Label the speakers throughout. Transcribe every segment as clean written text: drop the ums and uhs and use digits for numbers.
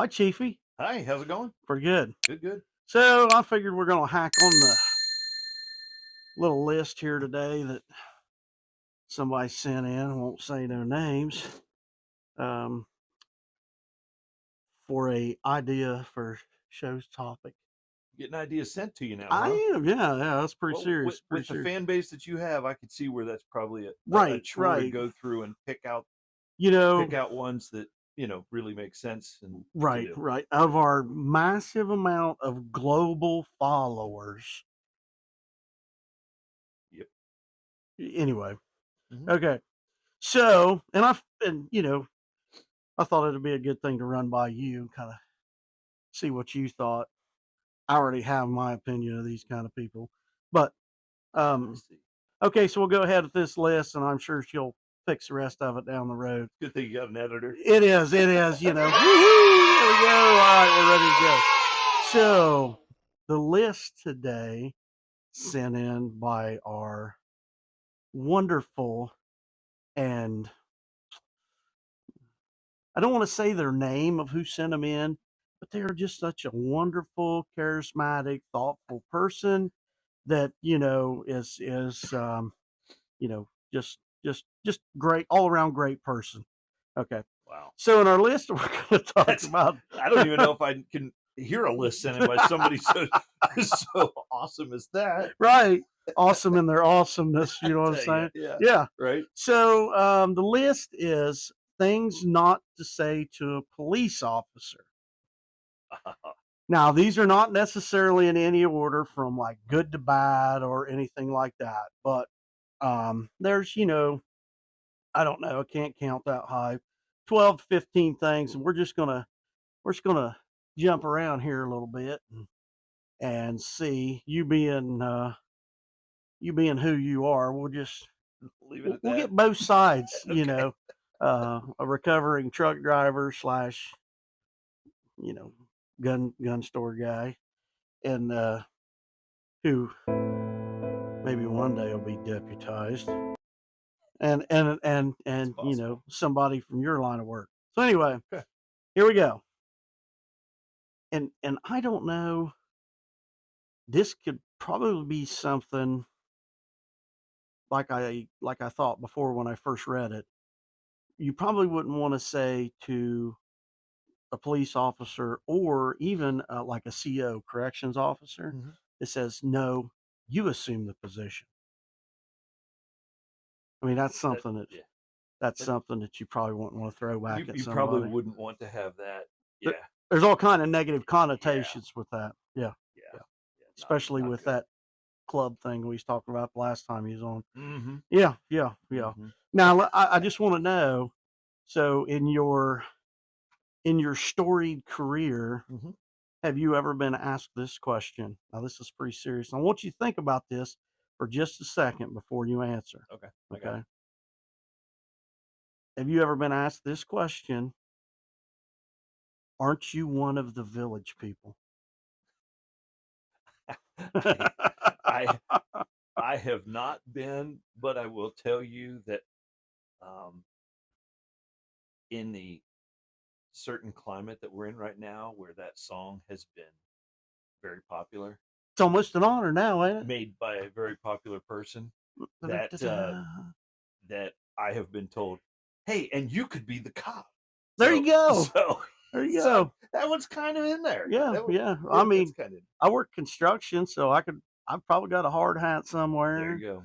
Speaker 1: Hi, Chiefy.
Speaker 2: Hi, how's it going?
Speaker 1: Pretty good.
Speaker 2: Good, good.
Speaker 1: So I figured we're going to hack on the little list here today that somebody sent in. I won't say no names. Um, for a idea for show's topic.
Speaker 2: Getting ideas sent to you now,
Speaker 1: I
Speaker 2: huh?
Speaker 1: am, yeah. That's pretty
Speaker 2: Well,
Speaker 1: serious.
Speaker 2: with the fan base that you have, I could see where that's probably a
Speaker 1: Right,
Speaker 2: chore to
Speaker 1: right.
Speaker 2: go through and pick out
Speaker 1: You know,
Speaker 2: ones that really make sense and to
Speaker 1: right,
Speaker 2: do.
Speaker 1: right. Of our massive amount of global followers.
Speaker 2: Yep.
Speaker 1: Anyway,
Speaker 2: Mhm.
Speaker 1: okay. So, I thought it'd be a good thing to run by you, kind of see what you thought. I already have my opinion of these kind of people, but
Speaker 2: I see.
Speaker 1: okay. So we'll go ahead with this list, and I'm sure she'll fix the rest of it down the road.
Speaker 2: Good thing you got an editor.
Speaker 1: It is. It is. Woohoo! There we go. All right, we're ready to go. So the list today sent in by our wonderful, and I don't want to say their name of who sent them in, but they are just such a wonderful, charismatic, thoughtful person that just great, all around great person. Okay.
Speaker 2: Wow.
Speaker 1: So in our list, we're going to talk about.
Speaker 2: I don't even know if I can hear a list sent in by somebody so awesome as that.
Speaker 1: Right. Awesome in their awesomeness. You know what I'm saying?
Speaker 2: Yeah. Right.
Speaker 1: So the list is things not to say to a police officer. Now, these are not necessarily in any order from like good to bad or anything like that, but there's, I don't know, I can't count that high, 12, 15 things, and we're just gonna jump around here a little bit and see you being who you are. We'll just
Speaker 2: Leave it at
Speaker 1: we'll
Speaker 2: that.
Speaker 1: get both sides,
Speaker 2: Okay.
Speaker 1: a recovering truck driver slash, gun store guy, and who maybe one day will be deputized, and somebody from your line of work. So anyway,
Speaker 2: Okay.
Speaker 1: here we go. And I don't know. This could probably be something like I thought before when I first read it. You probably wouldn't want to say to a police officer or even like a CO, corrections officer.
Speaker 2: Mhm.
Speaker 1: It says, no, you assume the position. I mean, that's something something that you probably wouldn't want to throw back at
Speaker 2: You
Speaker 1: somebody.
Speaker 2: probably wouldn't want to have that. Yeah.
Speaker 1: There's all kind of negative connotations with that. Yeah.
Speaker 2: Yeah.
Speaker 1: Especially
Speaker 2: not
Speaker 1: with
Speaker 2: good.
Speaker 1: that club thing we was talking about the last time he was on.
Speaker 2: Mm-hmm.
Speaker 1: Yeah.
Speaker 2: Mm-hmm.
Speaker 1: Now I just want to know. So in your storied career,
Speaker 2: Mm-hmm.
Speaker 1: have you ever been asked this question? Now this is pretty serious. I want you to think about this for just a second before you answer.
Speaker 2: Okay.
Speaker 1: Okay. Have you ever been asked this question? Aren't you one of the village people?
Speaker 2: I I have not been, but I will tell you that in the certain climate that we're in right now, where that song has been very popular,
Speaker 1: It's almost an honor now, ain't it?
Speaker 2: made by a very popular person, that
Speaker 1: Da-da-da-da.
Speaker 2: that I have been told, hey, and you could be the cop.
Speaker 1: There you go.
Speaker 2: So
Speaker 1: There you go.
Speaker 2: that one's kind of in there.
Speaker 1: Yeah. I mean, I work construction, so I've probably got a hard hat somewhere.
Speaker 2: There you go.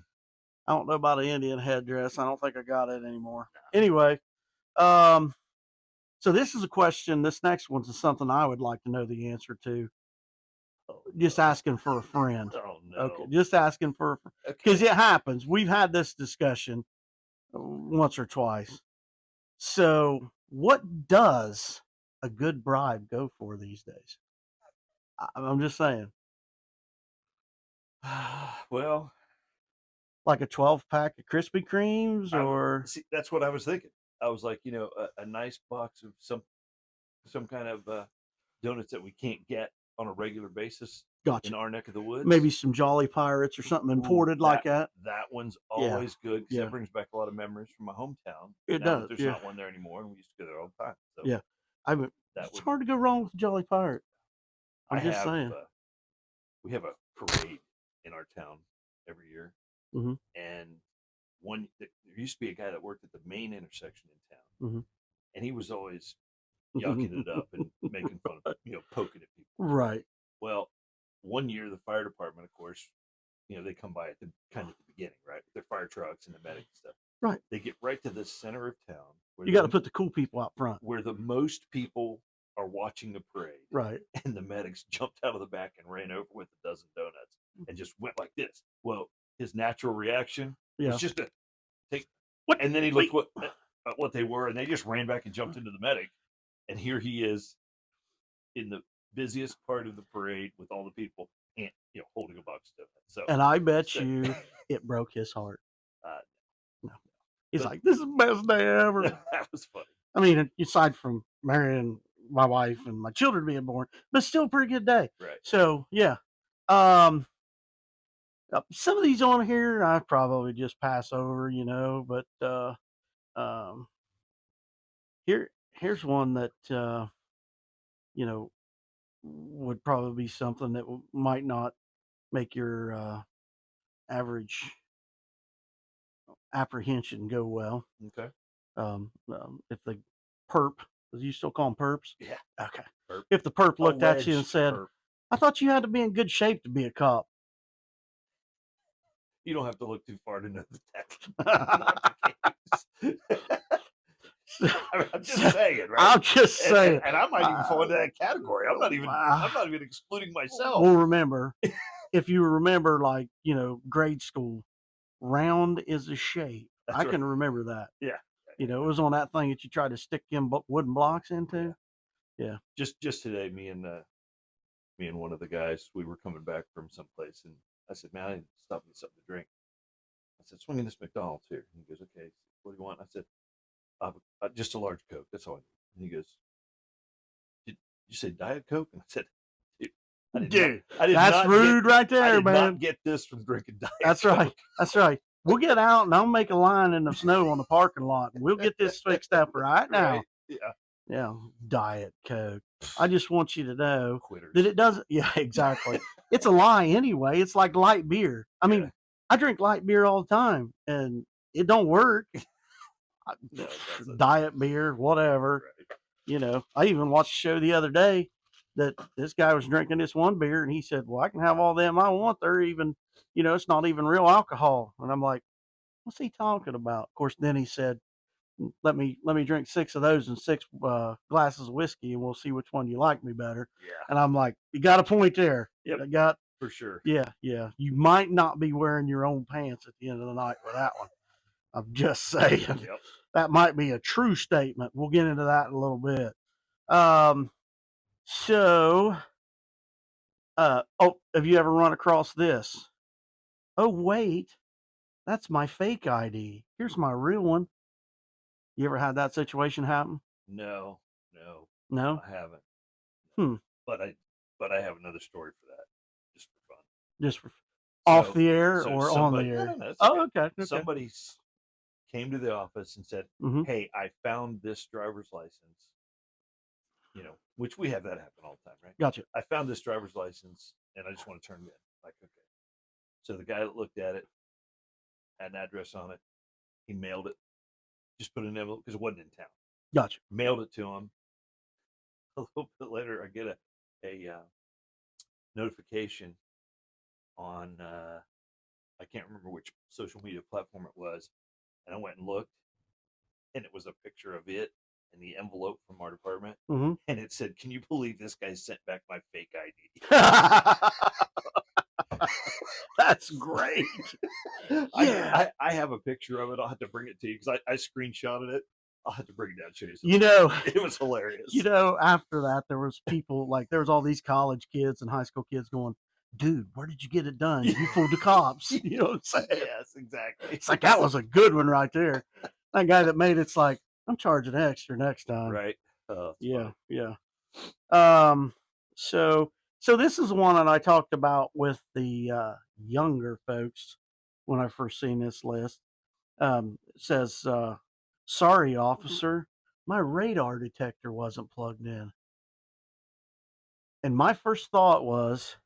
Speaker 1: I don't know about an Indian headdress. I don't think I got it anymore. Anyway, so this is a question. This next one's is something I would like to know the answer to. Just asking for a friend.
Speaker 2: Oh no.
Speaker 1: Okay, just asking for a friend. Because it happens. We've had this discussion once or twice. So, what does a good bribe go for these days? I'm just saying.
Speaker 2: Well,
Speaker 1: like a 12-pack of Krispy Kremes, or
Speaker 2: see, that's what I was thinking. I was like, a nice box of some kind of donuts that we can't get on a regular basis
Speaker 1: gotcha.
Speaker 2: in our neck of the woods.
Speaker 1: Maybe some Jolly Pirates or something imported like that.
Speaker 2: That one's always good because that brings back a lot of memories from my hometown.
Speaker 1: It
Speaker 2: now
Speaker 1: does.
Speaker 2: There's not one there anymore, and we used to go there all the time. So.
Speaker 1: Yeah, I mean,
Speaker 2: That
Speaker 1: it's
Speaker 2: would
Speaker 1: hard to go wrong with Jolly Pirate. I'm
Speaker 2: I
Speaker 1: just
Speaker 2: have
Speaker 1: saying.
Speaker 2: we have a parade in our town every year,
Speaker 1: Hmm.
Speaker 2: and there used to be a guy that worked at the main intersection in town,
Speaker 1: Hmm.
Speaker 2: and he was always yucking it up and making fun of poking at people.
Speaker 1: Right.
Speaker 2: Well, one year the fire department, of course, they come by at the kind of the beginning, right? With their fire trucks and the medic and stuff.
Speaker 1: Right.
Speaker 2: They get right to the center of town where
Speaker 1: You got to put the cool people out front.
Speaker 2: where the most people are watching the parade.
Speaker 1: Right.
Speaker 2: And the medics jumped out of the back and ran over with a dozen donuts and just went like this. Well, his natural reaction
Speaker 1: Yeah.
Speaker 2: was just to take
Speaker 1: What?
Speaker 2: and then he looked what they were, and they just ran back and jumped into the medic. And here he is in the busiest part of the parade with all the people and holding a box of donuts. So
Speaker 1: And I bet you it broke his heart. No. He's like, this is the best day ever.
Speaker 2: That was funny.
Speaker 1: I mean, aside from marrying my wife and my children being born, but still a pretty good day.
Speaker 2: Right.
Speaker 1: So yeah. Some of these on here I probably just pass over, but here's one that would probably be something that might not make your average apprehension go well.
Speaker 2: Okay.
Speaker 1: If the perp, do you still call them perps?
Speaker 2: Yeah.
Speaker 1: Okay.
Speaker 2: Perp.
Speaker 1: If the perp looked at you and
Speaker 2: Alleged
Speaker 1: said,
Speaker 2: perp.
Speaker 1: I thought you had to be in good shape to be a cop.
Speaker 2: You don't have to look too far to know that that's not the case. I'm just saying, right?
Speaker 1: I'm just saying.
Speaker 2: And I might even fall into that category. I'm not even excluding myself.
Speaker 1: Well, remember, if you remember, like, grade school, round is a shape.
Speaker 2: That's
Speaker 1: I
Speaker 2: right.
Speaker 1: can remember that.
Speaker 2: Yeah.
Speaker 1: It was on that thing that you tried to stick in wooden blocks into. Yeah.
Speaker 2: Just today, me and one of the guys, we were coming back from someplace, and I said, "Man, I need to stop and get something to drink." I said, "Swing in this McDonald's here." And he goes, "Okay, what do you want?" I said, "Just a large Coke. That's all I need." And he goes, "Did you say Diet Coke?" And I said,
Speaker 1: Dude,
Speaker 2: I did
Speaker 1: that's
Speaker 2: not
Speaker 1: rude right there,
Speaker 2: I did
Speaker 1: man.
Speaker 2: not get this from drinking Diet
Speaker 1: That's
Speaker 2: Coke.
Speaker 1: right. That's right. We'll get out and I'll make a line in the snow on the parking lot and we'll get this fixed up right now.
Speaker 2: Right? Yeah.
Speaker 1: Yeah. Diet Coke. I just want you to know
Speaker 2: Quitters.
Speaker 1: that it doesn't. Yeah, exactly. It's a lie anyway. It's like light beer. I mean, I drink light beer all the time and it don't work.
Speaker 2: No,
Speaker 1: Diet beer, whatever.
Speaker 2: Right.
Speaker 1: I even watched a show the other day that this guy was drinking this one beer and he said, well, I can have all them I want. They're even, it's not even real alcohol. And I'm like, what's he talking about? Of course, then he said, let me drink 6 of those and 6 glasses of whiskey and we'll see which one you like me better.
Speaker 2: Yeah.
Speaker 1: And I'm like, you got a point there.
Speaker 2: Yep.
Speaker 1: I got,
Speaker 2: for sure.
Speaker 1: Yeah. You might not be wearing your own pants at the end of the night with that one. I'm just saying.
Speaker 2: Yep.
Speaker 1: That might be a true statement. We'll get into that in a little bit. So, have you ever run across this? Oh, wait, that's my fake ID. Here's my real one. You ever had that situation happen?
Speaker 2: No,
Speaker 1: I
Speaker 2: haven't. But I have another story for that, just for fun.
Speaker 1: Just for off the air or on the air?
Speaker 2: No,
Speaker 1: oh, okay.
Speaker 2: Somebody came to the office and said, "Hey, I found this driver's license." Which we have that happen all the time, right?
Speaker 1: Gotcha.
Speaker 2: I found this driver's license and I just want to turn it in. Like, okay. So the guy that looked at it had an address on it. He mailed it. Just put an envelope because it wasn't in town.
Speaker 1: Gotcha.
Speaker 2: Mailed it to him. A little bit later, I get a notification on I can't remember which social media platform it was, and I went and looked, and it was a picture of it and the envelope from our department, and it said, "Can you believe this guy sent back my fake ID?"
Speaker 1: That's great.
Speaker 2: Yeah, I have a picture of it. I'll have to bring it to you because I screenshotted it. I'll have to bring it down to you. It was hilarious.
Speaker 1: After that, there was people there was all these college kids and high school kids going, dude, where did you get it done? You fooled the cops. You know what I'm saying?
Speaker 2: Yes, exactly.
Speaker 1: It's like, that was a good one right there. That guy that made it's like, I'm charging extra next time.
Speaker 2: Right.
Speaker 1: Yeah. So this is one that I talked about with the younger folks when I first seen this list. It says, sorry, officer, my radar detector wasn't plugged in. And my first thought was,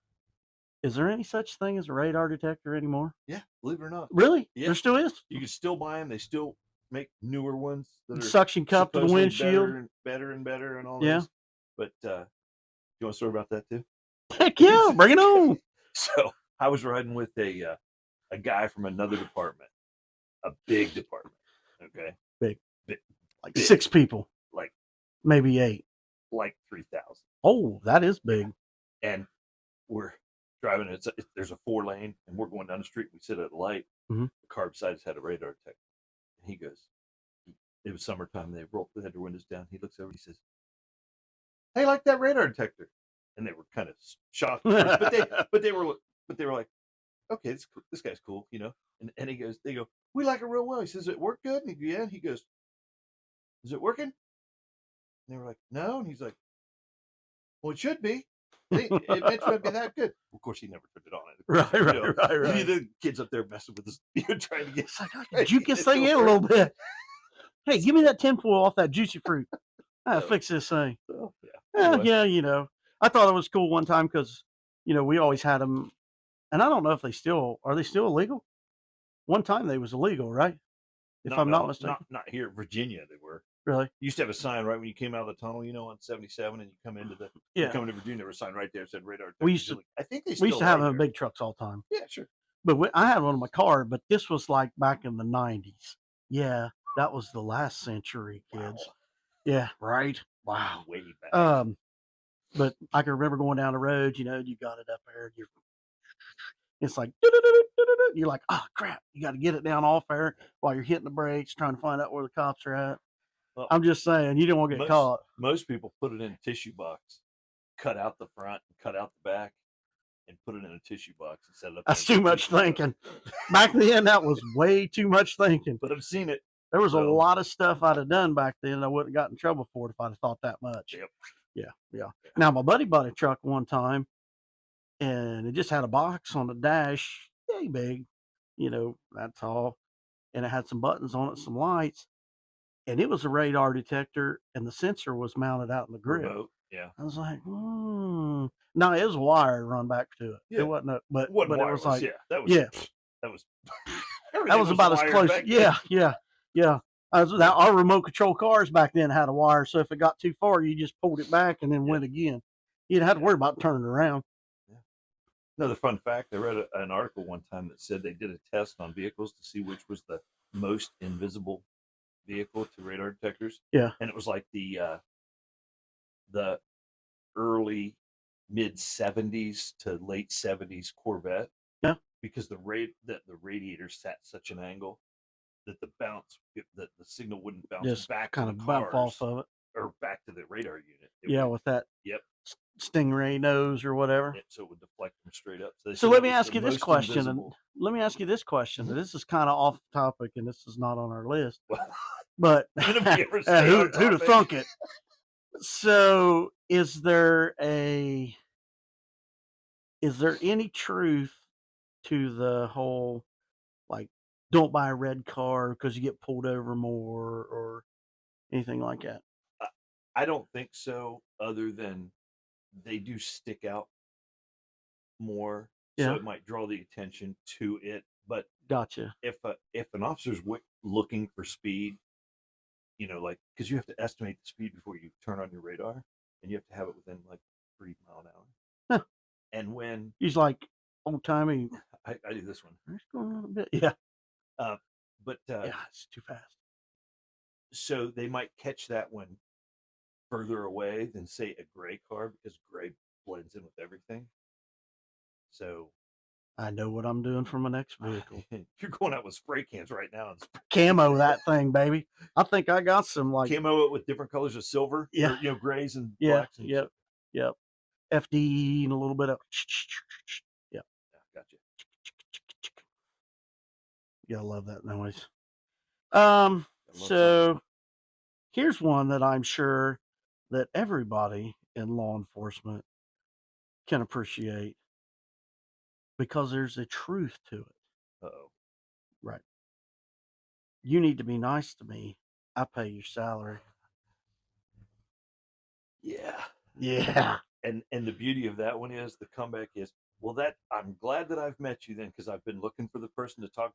Speaker 1: is there any such thing as a radar detector anymore?
Speaker 2: Yeah, believe it or not.
Speaker 1: Really?
Speaker 2: Yeah.
Speaker 1: There still is?
Speaker 2: You can still buy them. They still make newer ones that are
Speaker 1: Suction cup to the
Speaker 2: supposedly
Speaker 1: windshield.
Speaker 2: better and better and all
Speaker 1: Yeah.
Speaker 2: this. But you want to story about that too?
Speaker 1: Heck yeah, bring it on.
Speaker 2: So I was riding with a guy from another department, a big department. Okay.
Speaker 1: Big.
Speaker 2: Big.
Speaker 1: Like
Speaker 2: Big.
Speaker 1: 6 people.
Speaker 2: Like
Speaker 1: maybe 8.
Speaker 2: Like 3,000.
Speaker 1: Oh, that is big.
Speaker 2: And we're driving. There's a 4-lane, and we're going down the street. We sit at a light.
Speaker 1: Mm-hmm.
Speaker 2: The car beside us had a radar detector. And he goes, it was summertime. They had their windows down. He looks over. He says, "Hey, like that radar detector?" And they were kind of shocked, but they were like, "Okay, this guy's cool, you know." And he goes, they go, "We like it real well." He says, "It work good?" And yeah. He goes, "Is it working?" And they were like, "No." And he's like, "Well, it should be. It might be that good." Of course, he never turned it on.
Speaker 1: Right.
Speaker 2: The kids up there messing with this, trying to get.
Speaker 1: It's like, I juke this thing in a little bit. Hey, give me that tinfoil off that juicy fruit. Fix this thing.
Speaker 2: So, yeah. Anyway.
Speaker 1: Yeah, you know. I thought it was cool one time because, you know, we always had them, and I don't know if they still are. They still illegal? One time they was illegal, right? If I'm not mistaken.
Speaker 2: Not here in Virginia. They were.
Speaker 1: Really?
Speaker 2: You used to have a sign right when you came out of the tunnel, you know, on 77, and you come into you come into Virginia. There was a sign right there that said radar detector.
Speaker 1: We used to.
Speaker 2: I think they.
Speaker 1: We used to have them in big trucks all the time.
Speaker 2: Yeah, sure.
Speaker 1: But I had one in my car. But this was like back in the 90s. Yeah, that was the last century, kids. Wow. Yeah, right. Wow.
Speaker 2: Way back.
Speaker 1: But I can remember going down the road. You know, you got it up there. It's like you're like, oh crap! You got to get it down off there while you're hitting the brakes, trying to find out where the cops are at. Well, I'm just saying, you don't want to get caught.
Speaker 2: Most people put it in a tissue box, cut out the front, cut out the back, and put it in a tissue box and set it up.
Speaker 1: That's too much thinking. Back then, that was way too much thinking.
Speaker 2: But I've seen it.
Speaker 1: There was a lot of stuff I'd have done back then I wouldn't have got in trouble for it if I'd have thought that much.
Speaker 2: Yep.
Speaker 1: Yeah. Now, my buddy bought a truck one time, and it just had a box on the dash, yay big, you know, that's all. And it had some buttons on it, some lights, and it was a radar detector, and the sensor was mounted out in the grill.
Speaker 2: Remote. Yeah.
Speaker 1: I was like, No, it was wire run back to it.
Speaker 2: Yeah.
Speaker 1: It wasn't, but it was like,
Speaker 2: that was
Speaker 1: that was about as close. Yeah. Our remote control cars back then had a wire, so if it got too far, you just pulled it back and then went again. You didn't have to worry about turning around.
Speaker 2: Yeah. Another fun fact: I read an article one time that said they did a test on vehicles to see which was the most invisible vehicle to radar detectors.
Speaker 1: Yeah,
Speaker 2: and it was like the early mid 70s to late 70s Corvette.
Speaker 1: Yeah,
Speaker 2: because the radiator sat such an angle that the signal wouldn't bounce
Speaker 1: just
Speaker 2: back,
Speaker 1: kind of bump off of it,
Speaker 2: or back to the radar unit.
Speaker 1: With that.
Speaker 2: Yep.
Speaker 1: Stingray nose or whatever.
Speaker 2: So it would deflect them straight up.
Speaker 1: So let me ask you this question, and this is kind of off topic, and this is not on our list. But who'd have thunk it? So is there any truth to the whole, like, don't buy a red car because you get pulled over more or anything like that?
Speaker 2: I don't think so, other than they do stick out more, so it might draw the attention to it. But
Speaker 1: gotcha.
Speaker 2: If an officer's looking for speed, you know, like, because you have to estimate the speed before you turn on your radar, and you have to have it within like 3 miles an hour.
Speaker 1: Huh.
Speaker 2: And when
Speaker 1: he's like old timey,
Speaker 2: I do this one.
Speaker 1: It's going a little bit, yeah.
Speaker 2: But
Speaker 1: it's too fast.
Speaker 2: So they might catch that one further away than, say, a gray car, because gray blends in with everything. So
Speaker 1: I know what I'm doing for my next vehicle.
Speaker 2: You're going out with spray cans right now. And
Speaker 1: camo that thing, baby. I think I got some like
Speaker 2: camo it with different colors of silver.
Speaker 1: Yeah,
Speaker 2: or, grays and blacks. And
Speaker 1: yep. FD and a little bit of
Speaker 2: Gotcha.
Speaker 1: You gotta love that noise. So here's one that I'm sure that everybody in law enforcement can appreciate, because there's a truth to it.
Speaker 2: Uh-oh.
Speaker 1: Right. You need to be nice to me. I pay your salary.
Speaker 2: Yeah.
Speaker 1: Yeah.
Speaker 2: And the beauty of that one is the comeback is, well, that I'm glad that I've met you then, because I've been looking for the person to talk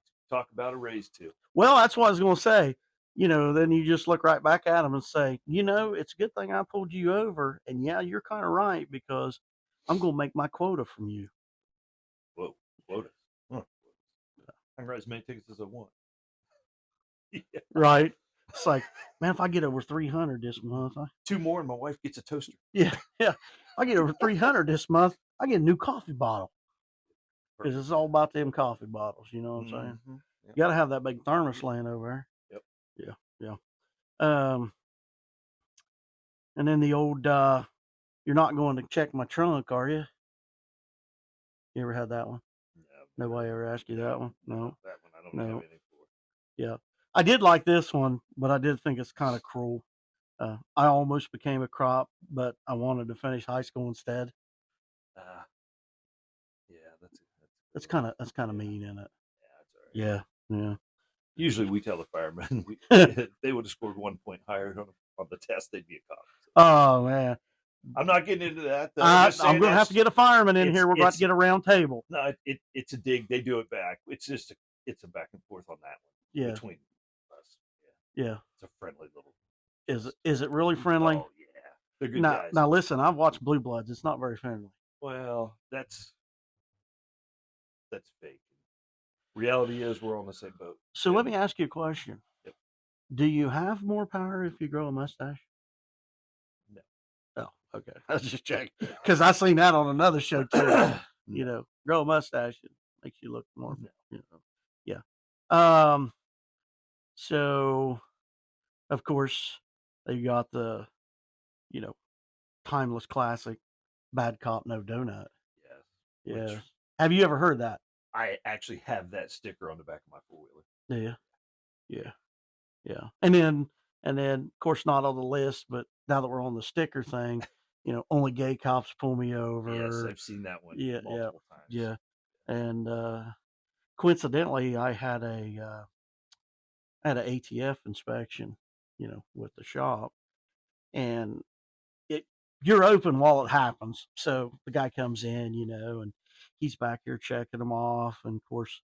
Speaker 2: about a raise to.
Speaker 1: Well, that's what I was going to say. Then you just look right back at them and say, it's a good thing I pulled you over. And yeah, you're kind of right because I'm going to make my quota from you.
Speaker 2: Whoa, quotas. Huh. I can write as many tickets as I want. Yeah.
Speaker 1: Right. It's like, man, if I get over 300 this month,
Speaker 2: 2 more and my wife gets a toaster.
Speaker 1: yeah. If I get over 300 this month, I get a new coffee bottle because it's all about them coffee bottles. You know what I'm saying?
Speaker 2: Mhm. Yep.
Speaker 1: You got to have that big thermos laying over
Speaker 2: Yep.
Speaker 1: there. Yeah. Yeah. And then the old, you're not going to check my trunk, are you? You ever had that one?
Speaker 2: No,
Speaker 1: Nobody ever asked you that one? No.
Speaker 2: that one I don't
Speaker 1: No.
Speaker 2: have anything for.
Speaker 1: Yeah. I did like this one, but I did think it's kind of cruel. I almost became a cop, but I wanted to finish high school instead.
Speaker 2: Yeah, that's
Speaker 1: That's kind of mean, isn't it?
Speaker 2: Yeah, that's all right.
Speaker 1: Yeah.
Speaker 2: Usually we tell the firemen they would have scored 1 point higher on the test, they'd be a cop. So.
Speaker 1: Oh man,
Speaker 2: I'm not getting into that. Though.
Speaker 1: I'm going to have to get a fireman in here. We're about to get a round table.
Speaker 2: No, it's a dig. They do it back. It's just it's a back and forth on that one.
Speaker 1: Yeah.
Speaker 2: Between us.
Speaker 1: Yeah.
Speaker 2: It's a friendly little.
Speaker 1: Is it really friendly?
Speaker 2: Oh yeah, they're good guys.
Speaker 1: Now listen, I've watched Blue Bloods. It's not very friendly.
Speaker 2: Well, that's fake. Reality is we're on the same boat.
Speaker 1: So let me ask you a question.
Speaker 2: Yep.
Speaker 1: Do you have more power if you grow a mustache?
Speaker 2: No.
Speaker 1: Oh, okay. I was just checking because I seen that on another show too. Grow a mustache, it makes you look more. Yeah. So of course they got the, timeless classic, bad cop, no donut.
Speaker 2: Yes.
Speaker 1: Yeah. Have you ever heard that?
Speaker 2: I actually have that sticker on the back of my 4-wheeler.
Speaker 1: Yeah. And then of course not on the list, but now that we're on the sticker thing, only gay cops pull me over.
Speaker 2: Yes, I've seen that one multiple times.
Speaker 1: Yeah. And coincidentally I had a ATF inspection, with the shop, and you're open while it happens. So the guy comes in, and he's back here checking them off. And of course,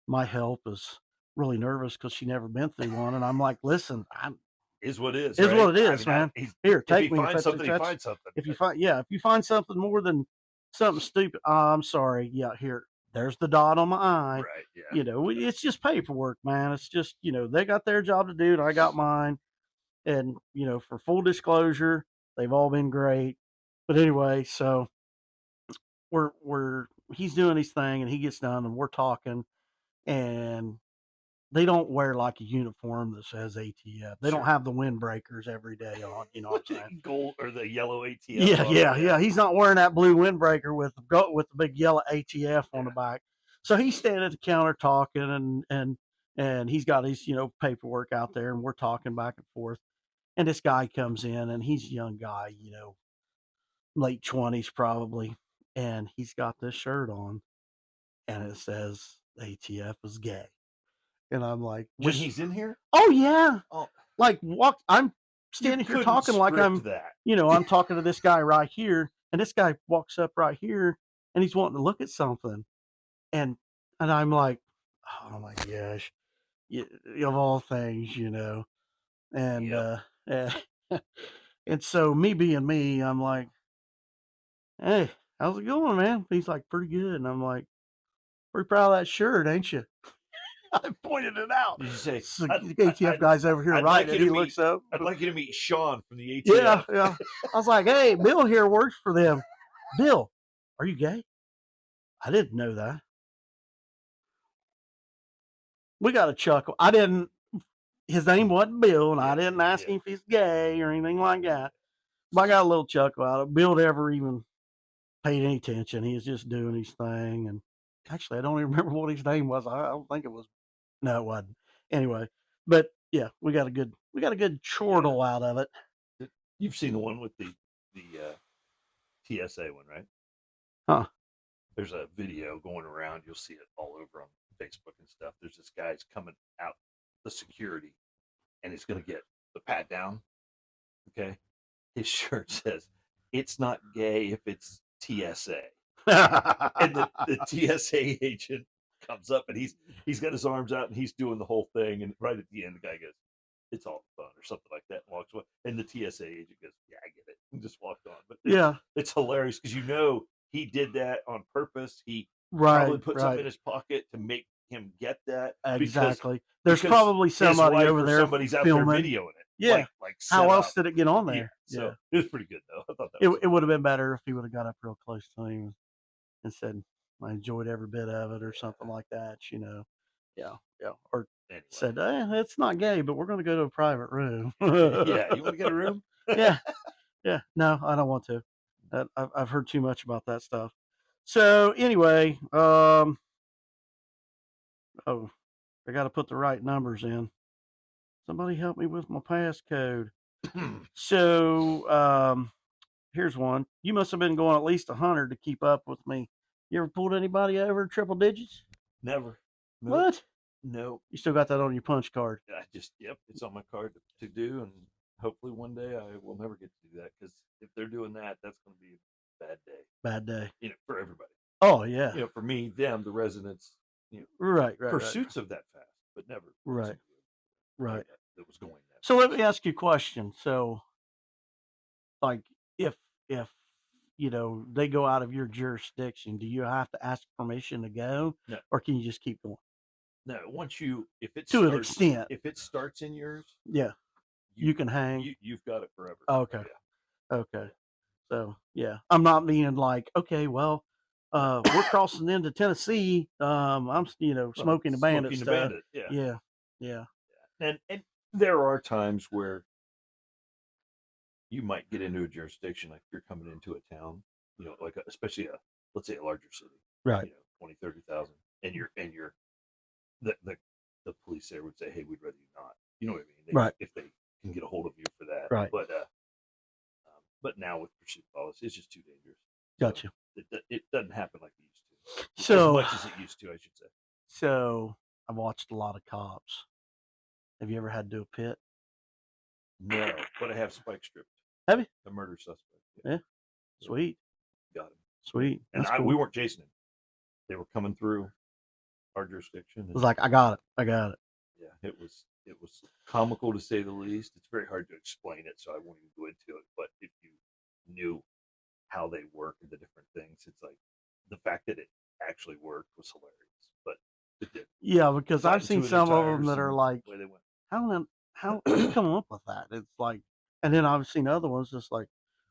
Speaker 1: my help is really nervous because she never been through one. And I'm like, listen,
Speaker 2: Is what it is.
Speaker 1: Is
Speaker 2: right?
Speaker 1: what it is, man. Here, take
Speaker 2: if
Speaker 1: me.
Speaker 2: he finds something, he finds something.
Speaker 1: If you find something more than something stupid, I'm sorry. Yeah, here, there's the dot on my eye.
Speaker 2: Right. Yeah.
Speaker 1: It's just paperwork, man. It's just, they got their job to do and I got mine. And, for full disclosure, they've all been great. But anyway, so he's doing his thing and he gets done and we're talking, and they don't wear like a uniform that says ATF. They don't have the windbreakers every day on, you know what I'm saying?
Speaker 2: Gold or the yellow ATF.
Speaker 1: Yeah. He's not wearing that blue windbreaker with the big yellow ATF on the back. So he's standing at the counter talking and he's got his, paperwork out there, and we're talking back and forth. And this guy comes in and he's a young guy, late 20s probably. And he's got this shirt on and it says ATF is gay. And I'm like,
Speaker 2: when he's in here?
Speaker 1: Oh yeah.
Speaker 2: Oh.
Speaker 1: Like I'm standing here talking like I'm
Speaker 2: that.
Speaker 1: I'm talking to this guy right here, and this guy walks up right here and he's wanting to look at something. And I'm like, oh my gosh. Of all things, And
Speaker 2: Yep.
Speaker 1: and so me being me, I'm like, hey, how's it going, man? He's like, pretty good. And I'm like, pretty proud of that shirt, ain't you? I pointed it out.
Speaker 2: Did you say,
Speaker 1: so the ATF guy's over here, right? And he looks up.
Speaker 2: I'd like you to meet Sean from the ATF.
Speaker 1: Yeah. I was like, hey, Bill here works for them. Bill, are you gay? I didn't know that. We got a chuckle. His name wasn't Bill, and I didn't ask him if he's gay or anything like that. But I got a little chuckle out of it. Bill never even paid any attention. He was just doing his thing. And actually, I don't even remember what his name was. I don't think it was. No, it wasn't. Anyway, but yeah, we got a good chortle out of it.
Speaker 2: You've seen the one with the TSA one, right?
Speaker 1: Huh.
Speaker 2: There's a video going around. You'll see it all over on Facebook and stuff. There's this guy's coming out the security, and he's going to get the pat down. Okay. his shirt says, "It's not gay if it's TSA." And the TSA agent comes up and he's got his arms out and he's doing the whole thing. And right at the end, the guy goes, "It's all fun" or something like that, and walks away. And the TSA agent goes, "Yeah, I get it," and just walked on. But
Speaker 1: Yeah.
Speaker 2: it's hilarious because he did that on purpose. He probably
Speaker 1: Right.
Speaker 2: put something in
Speaker 1: Right.
Speaker 2: his pocket to make him get that
Speaker 1: Exactly. There's
Speaker 2: because
Speaker 1: probably
Speaker 2: his
Speaker 1: somebody
Speaker 2: wife
Speaker 1: over
Speaker 2: or
Speaker 1: there
Speaker 2: somebody's out there
Speaker 1: filming.
Speaker 2: videoing it.
Speaker 1: Yeah.
Speaker 2: Like
Speaker 1: How
Speaker 2: set
Speaker 1: else
Speaker 2: up.
Speaker 1: did it get on
Speaker 2: Yeah.
Speaker 1: there?
Speaker 2: So
Speaker 1: Yeah.
Speaker 2: it was pretty good though. I thought that
Speaker 1: It
Speaker 2: was
Speaker 1: it would have been better if he would have got up real close to him and said, "I enjoyed every bit of it," or something like that. Yeah. Yeah. Or
Speaker 2: anyway.
Speaker 1: said, "It's not gay, but we're going to go to a private room."
Speaker 2: Yeah, you want to get a room?
Speaker 1: Yeah. Yeah. No, I don't want to. I've heard too much about that stuff. So anyway, oh, I got to put the right numbers in. Somebody help me with my passcode. So here's one. You must have been going at least 100 to keep up with me. You ever pulled anybody over triple digits?
Speaker 2: Never. Nope.
Speaker 1: What?
Speaker 2: No.
Speaker 1: You still got that on your punch card?
Speaker 2: Yep, it's on my card to do, and hopefully one day I will never get to do that because if they're doing that, that's going to be a bad day.
Speaker 1: Bad day.
Speaker 2: For everybody.
Speaker 1: Oh yeah.
Speaker 2: For me, them, the residents.
Speaker 1: Right.
Speaker 2: Pursuits of that fast, but never.
Speaker 1: Right.
Speaker 2: That was going that.
Speaker 1: So let me ask you a question. So, like, if they go out of your jurisdiction, do you have to ask permission to go?
Speaker 2: No.
Speaker 1: Or can you just keep going?
Speaker 2: No, if it
Speaker 1: to an extent,
Speaker 2: if it starts in yours,
Speaker 1: yeah, you can hang.
Speaker 2: You've got it forever.
Speaker 1: Okay.
Speaker 2: Yeah.
Speaker 1: Okay. So yeah, I'm not being like, okay, well, we're crossing into Tennessee. I'm smoking the bandit stuff. Yeah.
Speaker 2: And there are times where you might get into a jurisdiction, like if you're coming into a town, like especially let's say a larger city,
Speaker 1: right?
Speaker 2: 20, 30,000, and you're the police there would say, "Hey, we'd rather you not." You know what I mean?
Speaker 1: Right.
Speaker 2: If they can get a hold of you for that,
Speaker 1: right?
Speaker 2: But now with pursuit policy, it's just too dangerous.
Speaker 1: Gotcha.
Speaker 2: So it doesn't happen like it used to.
Speaker 1: So
Speaker 2: as much as it used to, I should say.
Speaker 1: So I've watched a lot of cops. Have you ever had to do a pit?
Speaker 2: No, but I have spike stripped.
Speaker 1: Have you?
Speaker 2: A murder suspect.
Speaker 1: Yeah. Sweet.
Speaker 2: Got him.
Speaker 1: Sweet.
Speaker 2: And we weren't chasing him. They were coming through our jurisdiction.
Speaker 1: It was like, I got it.
Speaker 2: Yeah, it was comical to say the least. It's very hard to explain it, so I won't even go into it. But if you knew how they work and the different things, it's like the fact that it actually worked was hilarious. But it did.
Speaker 1: Yeah, because I've seen some of them that are like, how you come up with that? It's like, and then I've seen other ones just like,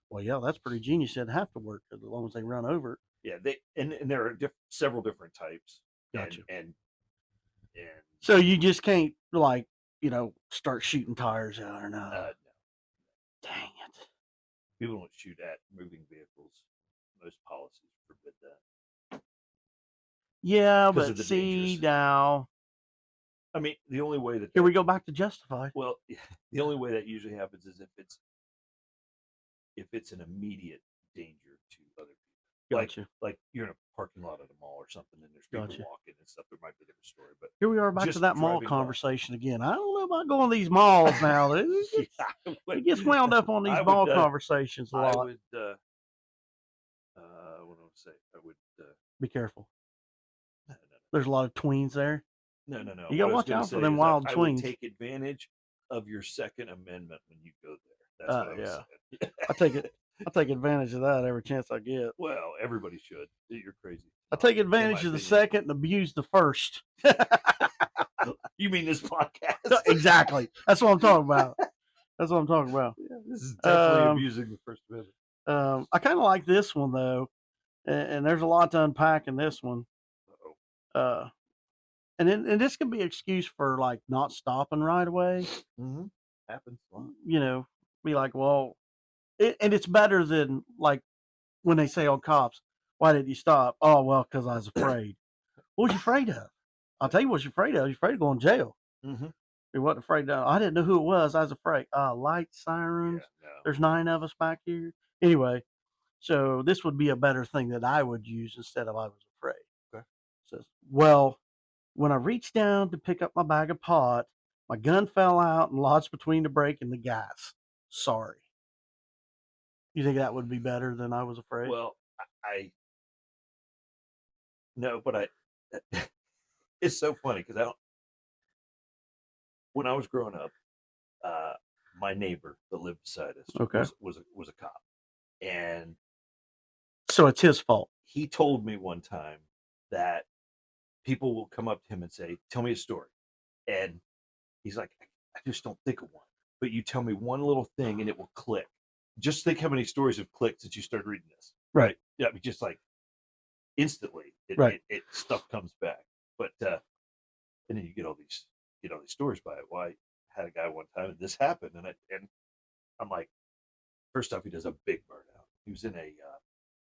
Speaker 1: well, yeah, that's pretty genius. It have to work as long as they run over it.
Speaker 2: Yeah, and there are several different types.
Speaker 1: Gotcha.
Speaker 2: And
Speaker 1: so you just can't start shooting tires out or not.
Speaker 2: No.
Speaker 1: Dang it!
Speaker 2: People don't shoot at moving vehicles. Most policies forbid that.
Speaker 1: Yeah, but see now.
Speaker 2: I mean, the only way that
Speaker 1: here we go back to Justified.
Speaker 2: Well, the only way that usually happens is if it's an immediate danger to other people.
Speaker 1: Gotcha.
Speaker 2: Like you're in a parking lot at a mall or something, and there's people walking and stuff. There might be a different story, but
Speaker 1: here we are back to that mall conversation again. I don't know about going to these malls now. It gets wound up on these mall conversations a lot.
Speaker 2: I would, what do I say? I would
Speaker 1: be careful. No. There's a lot of tweens there.
Speaker 2: No.
Speaker 1: You gotta watch out for them wild tweens.
Speaker 2: I would take advantage of your Second Amendment when you go there. That's what I was saying.
Speaker 1: I take advantage of that every chance I get.
Speaker 2: Well, everybody should. You're crazy.
Speaker 1: I take advantage of the second and abuse the first.
Speaker 2: You mean this podcast?
Speaker 1: Exactly. That's what I'm talking about.
Speaker 2: Yeah, this is definitely abusing the First Amendment.
Speaker 1: I kind of like this one though, and there's a lot to unpack in this one. And this can be an excuse for like not stopping right away.
Speaker 2: Mm-hmm. Happens.
Speaker 1: Be like, well. And it's better than like when they say on cops, why did you stop? Oh, well, because I was afraid. What was you afraid of? I'll tell you what you're afraid of. You're afraid of going to jail.
Speaker 2: Mm-hmm.
Speaker 1: You wasn't afraid of. I didn't know who it was. I was afraid. Lights, sirens. Yeah, no. There's 9 of us back here. Anyway, so this would be a better thing that I would use instead of I was afraid.
Speaker 2: Okay.
Speaker 1: It says, well, when I reached down to pick up my bag of pot, my gun fell out and lodged between the brake and the gas. Sorry. You think that would be better than I Was Afraid?
Speaker 2: Well, I no, but I. It's so funny because I don't. When I was growing up, uh, my neighbor that lived beside us
Speaker 1: Okay.
Speaker 2: was a cop, and
Speaker 1: So it's his fault.
Speaker 2: he told me one time that people will come up to him and say, "Tell me a story," and he's like, "I just don't think of one." But you tell me one little thing and it will click. Just think how many stories have clicked since you started reading this.
Speaker 1: Right.
Speaker 2: Yeah, I mean, just like instantly,
Speaker 1: Right.
Speaker 2: it stuff comes back. But and then you get all these stories by it. Well, I had a guy one time and this happened, and I'm like, first off, he does a big burnout. He was in a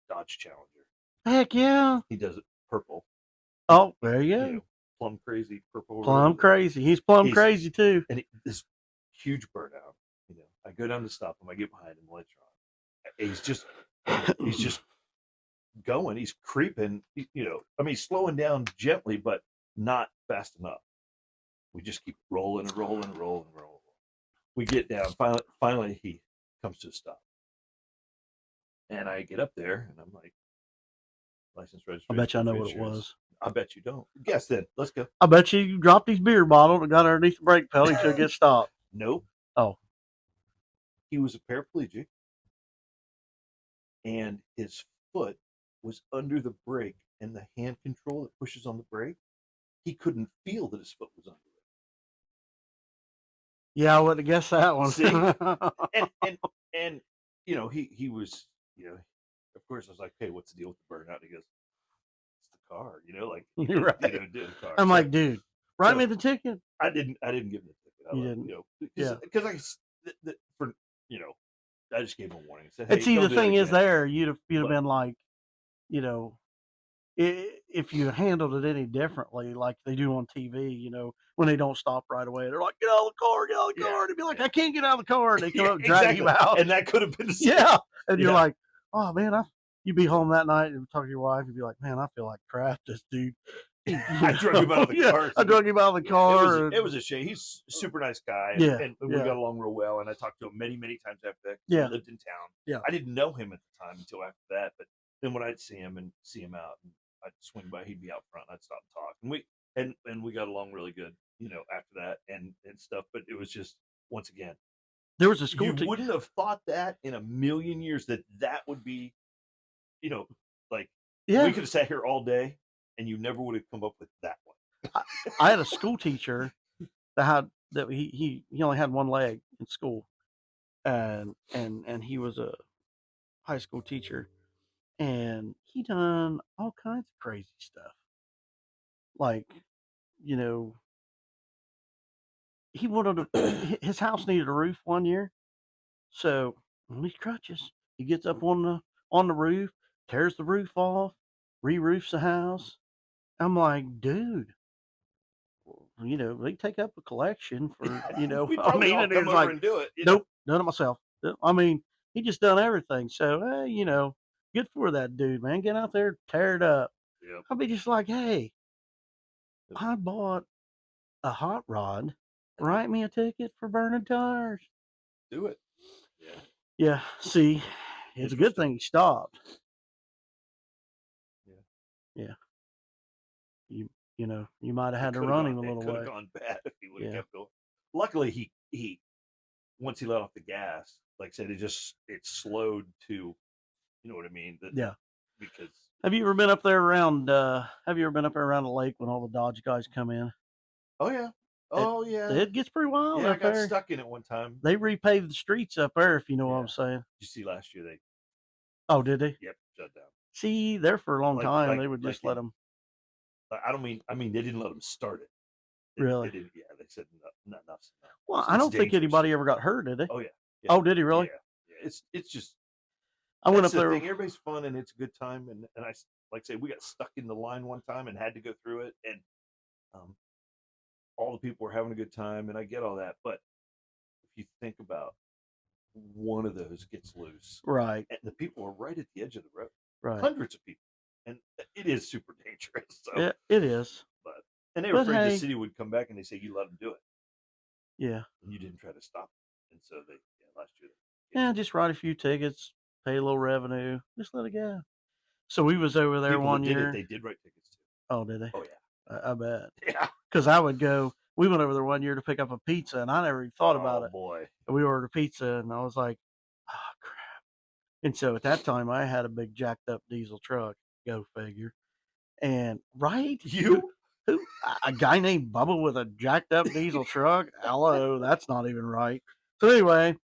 Speaker 2: Dodge Challenger.
Speaker 1: Heck yeah.
Speaker 2: He does it purple.
Speaker 1: Oh, there you
Speaker 2: You
Speaker 1: go.
Speaker 2: know, plum crazy purple. or
Speaker 1: Plum
Speaker 2: whatever.
Speaker 1: crazy. He's plum
Speaker 2: He's-
Speaker 1: crazy too.
Speaker 2: And this huge burnout. You know, I go down to stop him. I get behind him. Lights are on. He's just going. He's creeping. You know, I mean, he's slowing down gently, but not fast enough. We just keep rolling and rolling and rolling and rolling. We get down. Finally, he comes to a stop, and I get up there, and I'm like, license
Speaker 1: I
Speaker 2: registration.
Speaker 1: bet you I know
Speaker 2: proof
Speaker 1: what it
Speaker 2: insurance.
Speaker 1: was.
Speaker 2: I bet you don't. Guess then. Let's go.
Speaker 1: I bet you dropped his beer bottle and got underneath the brake pedal. He should get stopped.
Speaker 2: Nope.
Speaker 1: Oh.
Speaker 2: He was a paraplegic, and his foot was under the brake, and the hand control that pushes on the brake, he couldn't feel that his foot was under it.
Speaker 1: Yeah, I wouldn't have guessed that one.
Speaker 2: See? And you know, he was, you know, of course I was like, hey, what's the deal with the burnout? And he goes, it's the car, you know, like
Speaker 1: You're right.
Speaker 2: you know, did the car.
Speaker 1: I'm
Speaker 2: So
Speaker 1: like, dude, write
Speaker 2: so-
Speaker 1: me the ticket.
Speaker 2: I didn't give him the ticket. I
Speaker 1: You
Speaker 2: let-
Speaker 1: didn't?
Speaker 2: you know,
Speaker 1: Yeah.
Speaker 2: because for you know, I just gave him a warning. I said, hey,
Speaker 1: And see,
Speaker 2: don't
Speaker 1: the
Speaker 2: do that
Speaker 1: thing is,
Speaker 2: again.
Speaker 1: there you'd have
Speaker 2: But-
Speaker 1: been like, you know, if you handled it any differently, like they do on TV, you know, when they don't stop right away, they're like, "Get out of the car, get out of the
Speaker 2: Yeah,
Speaker 1: car!" And they'd be like,
Speaker 2: yeah.
Speaker 1: "I can't get out of the car," and they come
Speaker 2: Yeah,
Speaker 1: up and drag you out.
Speaker 2: and that could have been the same.
Speaker 1: Yeah, and you're
Speaker 2: Yeah.
Speaker 1: like, "Oh man, you'd be home that night and talk to your wife, you'd be like, man, I feel like crap. This dude."
Speaker 2: I drug him out of the car.
Speaker 1: I drug him out of the car.
Speaker 2: It was a shame. He's a super nice guy.
Speaker 1: Yeah,
Speaker 2: And we got along real well. And I talked to him many, many times after that. 'Cause
Speaker 1: Yeah.
Speaker 2: He lived in town.
Speaker 1: Yeah.
Speaker 2: I didn't know him at the time until after that. But then when I'd see him out, and I'd swing by, he'd be out front. And I'd stop and talk. And we got along really good, you know, after that and stuff. But it was just, once again,
Speaker 1: There was a school
Speaker 2: you
Speaker 1: teacher.
Speaker 2: wouldn't have thought that in a million years that would be, you know, like
Speaker 1: Yeah,
Speaker 2: we could have sat here all day and you never would have come up with that one.
Speaker 1: I had a school teacher that he only had one leg in school, and he was a high school teacher, and he done all kinds of crazy stuff. Like, you know, he wanted his house needed a roof one year, so on these crutches, he gets up on the roof, tears the roof off, re-roofs the house. I'm like, dude, you know, they take up a collection for, you know,
Speaker 2: We'd
Speaker 1: I
Speaker 2: probably
Speaker 1: mean,
Speaker 2: all
Speaker 1: and
Speaker 2: come
Speaker 1: it's
Speaker 2: over
Speaker 1: like,
Speaker 2: and do it. You know?
Speaker 1: nope, done it myself. I mean, he just done everything. So, you know, good for that dude, man. Get out there, tear it up.
Speaker 2: Yep.
Speaker 1: I'll be just like, hey, I bought a hot rod. Write me a ticket for burning tires.
Speaker 2: Do it. Yeah.
Speaker 1: Yeah, see, it's a good thing he stopped. Yeah. You know, you might have had to run him a little
Speaker 2: It could
Speaker 1: way.
Speaker 2: have gone bad if he would have
Speaker 1: Yeah.
Speaker 2: kept going. Luckily, he once he let off the gas, like I said, it slowed to, you know what I mean?
Speaker 1: Yeah.
Speaker 2: Because
Speaker 1: Have you ever been up there around the lake when all the Dodge guys come in? It gets pretty wild
Speaker 2: yeah, I
Speaker 1: up
Speaker 2: got
Speaker 1: there.
Speaker 2: stuck in it one time.
Speaker 1: They repaved the streets up there, if you know what I'm
Speaker 2: Yeah.
Speaker 1: saying.
Speaker 2: Did you see last year they
Speaker 1: Oh, did they?
Speaker 2: shut down.
Speaker 1: See, there for a long time, they would
Speaker 2: like
Speaker 1: just let them.
Speaker 2: I mean they didn't let them start it.
Speaker 1: Really?
Speaker 2: They didn't, yeah, they said not enough.
Speaker 1: Well,
Speaker 2: It's
Speaker 1: I don't think
Speaker 2: dangerous.
Speaker 1: anybody ever got hurt, did they?
Speaker 2: Oh yeah.
Speaker 1: Oh, did he really?
Speaker 2: Yeah. It's just
Speaker 1: I went
Speaker 2: that's
Speaker 1: up
Speaker 2: the
Speaker 1: there.
Speaker 2: thing. Everybody's fun and it's a good time. And I like I say we got stuck in the line one time and had to go through it, and all the people were having a good time, and I get all that. But if you think about one of those gets loose,
Speaker 1: Right,
Speaker 2: and the people are right at the edge of the road,
Speaker 1: right.
Speaker 2: hundreds of people, and it is super dangerous. So,
Speaker 1: Yeah, it is.
Speaker 2: and they were
Speaker 1: But
Speaker 2: afraid
Speaker 1: hey.
Speaker 2: the city would come back and they say you let them do it,
Speaker 1: Yeah.
Speaker 2: and you didn't try to stop them. And so last year.
Speaker 1: Yeah, just write a few tickets. pay a little revenue, just let it go. So we was over there
Speaker 2: People
Speaker 1: one
Speaker 2: that did
Speaker 1: year.
Speaker 2: it, they did write tickets too.
Speaker 1: Oh, did they?
Speaker 2: Oh yeah,
Speaker 1: I bet.
Speaker 2: yeah.
Speaker 1: Because I would go. We went over there one year to pick up a pizza, and I never even thought about
Speaker 2: Oh
Speaker 1: it.
Speaker 2: boy.
Speaker 1: And we ordered a pizza, and I was like, "Oh crap!" And so at that time, I had a big jacked up diesel truck. Go figure. And right,
Speaker 2: You?
Speaker 1: who a guy named Bubba with a jacked up diesel truck? Hello, that's not even right. So anyway,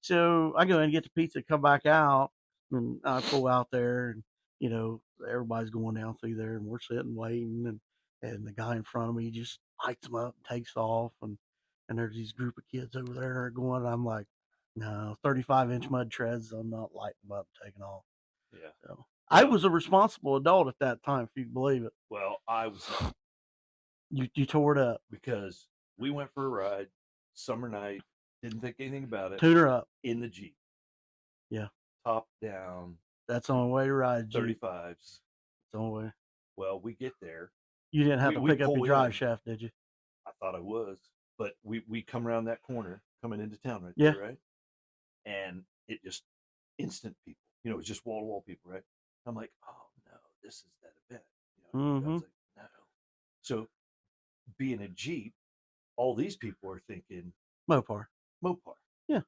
Speaker 1: so I go in and get the pizza, come back out, and I pull out there, and everybody's going down through there, and we're sitting waiting, and the guy in front of me just lights them up, takes off, and there's these group of kids over there going. I'm like, no, 35-inch mud treads, I'm not lighting them up, taking off.
Speaker 2: Yeah.
Speaker 1: So I was a responsible adult at that time, if you can believe it.
Speaker 2: Well, I was not,
Speaker 1: You tore it up,
Speaker 2: because we went for a ride, summer night, didn't think anything about it,
Speaker 1: tune her up.
Speaker 2: in the Jeep.
Speaker 1: Yeah.
Speaker 2: Top down,
Speaker 1: That's the only way to ride, Jeep.
Speaker 2: 35s.
Speaker 1: It's the only way.
Speaker 2: Well, we get there.
Speaker 1: You didn't have to
Speaker 2: We
Speaker 1: pick up
Speaker 2: pull
Speaker 1: your drive
Speaker 2: in.
Speaker 1: shaft, did you?
Speaker 2: I thought I was, but we come around that corner, coming into town right
Speaker 1: Yeah.
Speaker 2: there, right? And it just instant people. It was just wall to wall people, right? I'm like, oh no, this is that event. I was like, no. So being a Jeep, all these people are thinking
Speaker 1: Mopar. Yeah.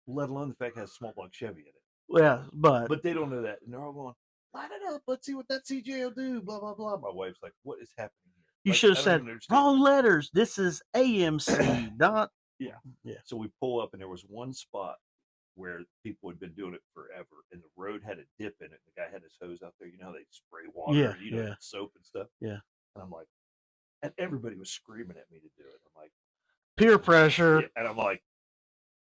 Speaker 2: Let alone the fact it has a small block Chevy in it.
Speaker 1: Yeah, but
Speaker 2: they don't know that. And they're all going, light it up. Let's see what that CJ will do. Blah, blah, blah. My wife's like, what is happening here?
Speaker 1: you should have said wrong letters. This is AMC, not.
Speaker 2: Yeah.
Speaker 1: Yeah.
Speaker 2: So we pull up, and there was one spot where people had been doing it forever, and the road had a dip in it. The guy had his hose out there. You know how they spray water, soap and stuff.
Speaker 1: Yeah.
Speaker 2: And I'm like, and everybody was screaming at me to do it. I'm like,
Speaker 1: peer pressure.
Speaker 2: Yeah. And I'm like,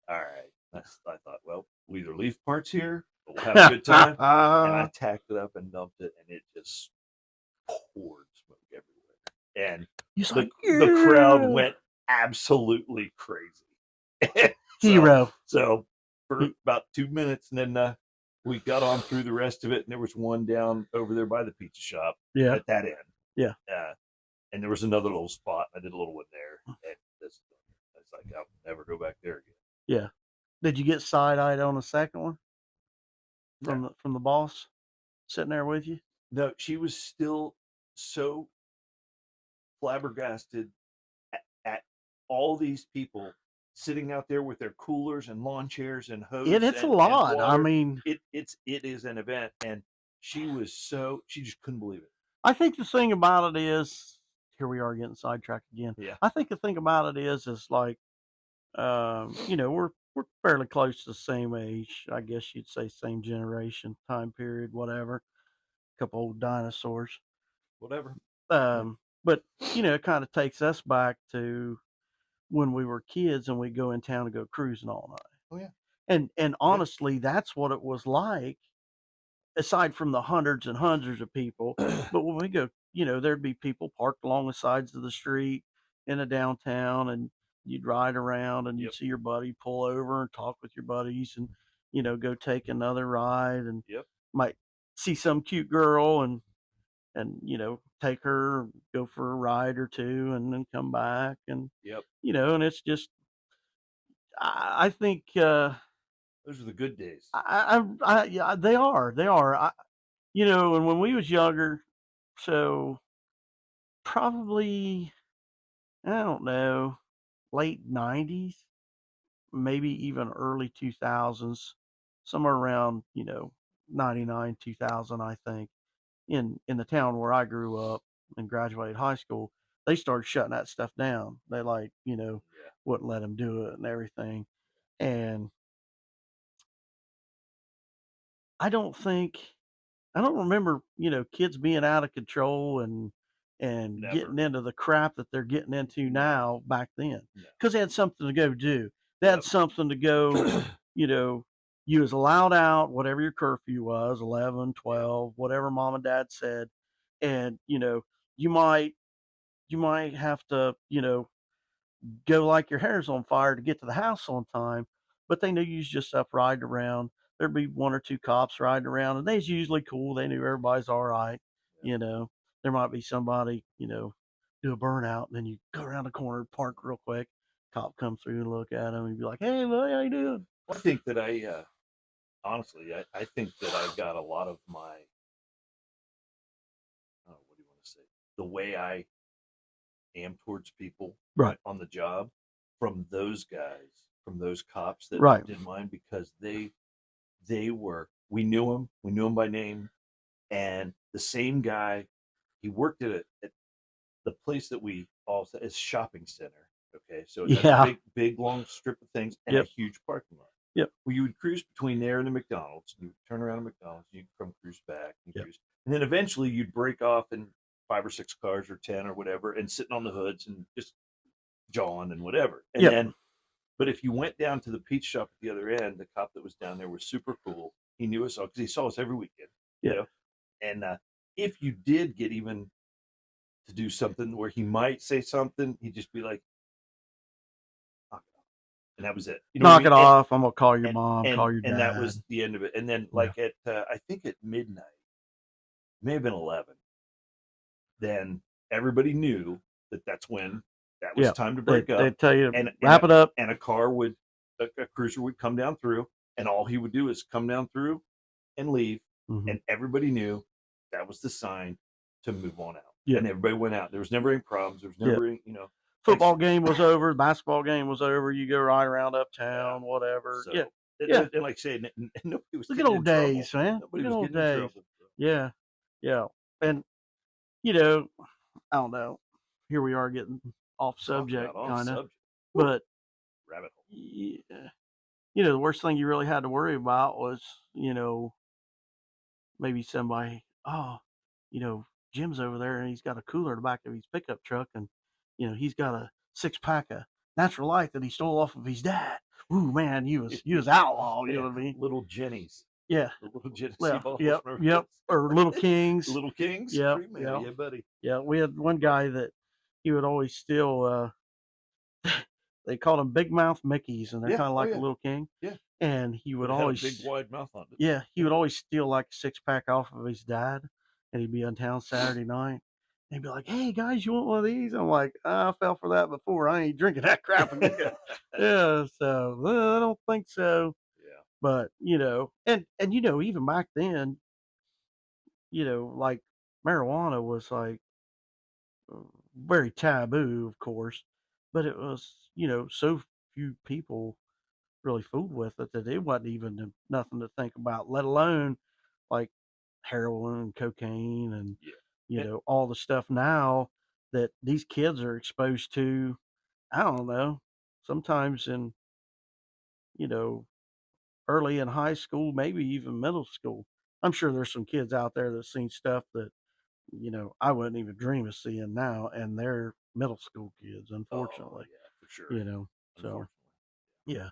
Speaker 2: all right. I thought, well, we'll either leave parts here, or we'll have a good time. And I tacked it up and dumped it, and it just poured smoke everywhere. And the crowd went absolutely crazy.
Speaker 1: Hero.
Speaker 2: So for about 2 minutes, and then we got on through the rest of it, and there was one down over there by the pizza shop.
Speaker 1: Yeah.
Speaker 2: At that end.
Speaker 1: Yeah.
Speaker 2: And there was another little spot. I did a little one there, and it's like, I'll never go back there again.
Speaker 1: Yeah. Did you get side-eyed on the second one from the boss sitting there with you?
Speaker 2: No, she was still so flabbergasted at all these people sitting out there with their coolers and lawn chairs and hose.
Speaker 1: It's a lot. I mean,
Speaker 2: it is an event, and she just couldn't believe it.
Speaker 1: I think the thing about it is, here we are getting sidetracked again.
Speaker 2: Yeah.
Speaker 1: I think the thing about it is like, we're fairly close to the same age. I guess you'd say same generation, time period, whatever. A couple old dinosaurs.
Speaker 2: Whatever.
Speaker 1: But it kind of takes us back to when we were kids and we go in town and go cruising all night.
Speaker 2: Oh yeah.
Speaker 1: And honestly, that's what it was like, aside from the hundreds and hundreds of people. But when we go, there'd be people parked along the sides of the street in a downtown, and you'd ride around and you'd see your buddy pull over and talk with your buddies, and go take another ride, and might see some cute girl and take her, go for a ride or two, and then come back, and and it's just, I think
Speaker 2: those are the good days.
Speaker 1: Yeah, they are. And when we was younger, so probably, I don't know, late 90s, maybe even early 2000s, somewhere around, 99, 2000, I think, in the town where I grew up and graduated high school, they started shutting that stuff down. They wouldn't let them do it and everything. And I don't remember, kids being out of control and
Speaker 2: Never.
Speaker 1: getting into the crap that they're getting into now back then, because they had something to go do. They had something to go, you was allowed out, whatever your curfew was, 11, 12, whatever mom and dad said. And, you might have to, go like your hair's on fire to get to the house on time, but they knew you was just up riding around. There'd be one or two cops riding around, and they's usually cool. They knew everybody's all right. There might be somebody, do a burnout, and then you go around the corner, park real quick. Cop come through and look at him and be like, "Hey, buddy, how you doing?"
Speaker 2: I think that I honestly, I think that I got a lot of my, what do you want to say, the way I am towards people
Speaker 1: Right.
Speaker 2: on the job from those guys, from those cops that
Speaker 1: Right.
Speaker 2: did mine, because they were, we knew him by name, and the same guy, he worked at the place that we all is shopping center. Okay, so it has a
Speaker 1: Yeah.
Speaker 2: big long strip of things and a
Speaker 1: Yep.
Speaker 2: huge parking lot.
Speaker 1: Yep.
Speaker 2: Well, you would cruise between there and the McDonald's. You would turn around at McDonald's, you come cruise back, and
Speaker 1: Yep.
Speaker 2: cruise, and then eventually you'd break off in 5 or 6 cars or 10 or whatever, and sitting on the hoods and just jawing and whatever. And
Speaker 1: Yep.
Speaker 2: then, but if you went down to the pizza shop at the other end, the cop that was down there was super cool. He knew us all because he saw us every weekend.
Speaker 1: Yeah.
Speaker 2: You know, and if you did get even to do something where he might say something, he'd just be like, knock it off. And that was it. You know
Speaker 1: Knock
Speaker 2: what
Speaker 1: it
Speaker 2: I mean?
Speaker 1: off. I'm gonna call your
Speaker 2: And,
Speaker 1: mom,
Speaker 2: and,
Speaker 1: call your
Speaker 2: and that
Speaker 1: dad.
Speaker 2: was the end of it. And then,
Speaker 1: Yeah.
Speaker 2: like at, I think at midnight, may have been 11, then everybody knew that that's when that was
Speaker 1: Yeah.
Speaker 2: time to break up.
Speaker 1: They'd tell you
Speaker 2: and
Speaker 1: wrap it up.
Speaker 2: And a car would, a cruiser would come down through, and all he would do is come down through and leave.
Speaker 1: Mhm.
Speaker 2: And everybody knew that was the sign to move on out.
Speaker 1: Yeah.
Speaker 2: And everybody went out. There was never any problems. There was never any, you know,
Speaker 1: Football game was over, basketball game was over, you go right around uptown, whatever.
Speaker 2: So,
Speaker 1: Yeah.
Speaker 2: Yeah. And like I say, nobody was
Speaker 1: Look
Speaker 2: getting
Speaker 1: at old
Speaker 2: in trouble.
Speaker 1: days, man.
Speaker 2: Nobody
Speaker 1: Look at
Speaker 2: was
Speaker 1: old
Speaker 2: getting in
Speaker 1: days.
Speaker 2: trouble.
Speaker 1: Yeah. Yeah. And you know, I don't know. Here we are getting off subject, kind of. But
Speaker 2: rabbit hole.
Speaker 1: Yeah, you know, the worst thing you really had to worry about was, you know, maybe somebody, oh, you know, Jim's over there and he's got a cooler in the back of his pickup truck, and you know he's got a 6-pack of Natural Light that he stole off of his dad. Ooh, man, you was outlaw. You know what I mean?
Speaker 2: Little Jennies.
Speaker 1: Yeah.
Speaker 2: The little Genesee
Speaker 1: Well,
Speaker 2: balls.
Speaker 1: yep. Or Little Kings.
Speaker 2: Little Kings.
Speaker 1: Yep.
Speaker 2: Yeah, buddy.
Speaker 1: Yeah, we had one guy that he would always steal. They called them Big Mouth Mickeys, and they're kind of like a Little King.
Speaker 2: Yeah.
Speaker 1: And he would
Speaker 2: It had a
Speaker 1: always
Speaker 2: big wide mouth on it.
Speaker 1: Yeah, he would always steal like a 6-pack off of his dad, and he'd be in town Saturday night. And he'd be like, "Hey guys, you want one of these?" I'm like, "I fell for that before. I ain't drinking that crap again." Yeah, so well, I don't think so.
Speaker 2: Yeah.
Speaker 1: But you know, and you know, even back then, you know, like marijuana was like very taboo, of course, but it was, you know, so few people really fooled with it that it wasn't even nothing to think about, let alone like heroin and cocaine and you know all the stuff now that these kids are exposed to. I don't know. Sometimes in, you know, early in high school, maybe even middle school. I'm sure there's some kids out there that seen stuff that, you know, I wouldn't even dream of seeing now, and they're middle school kids, unfortunately.
Speaker 2: Oh, yeah, for sure.
Speaker 1: You know, so yeah.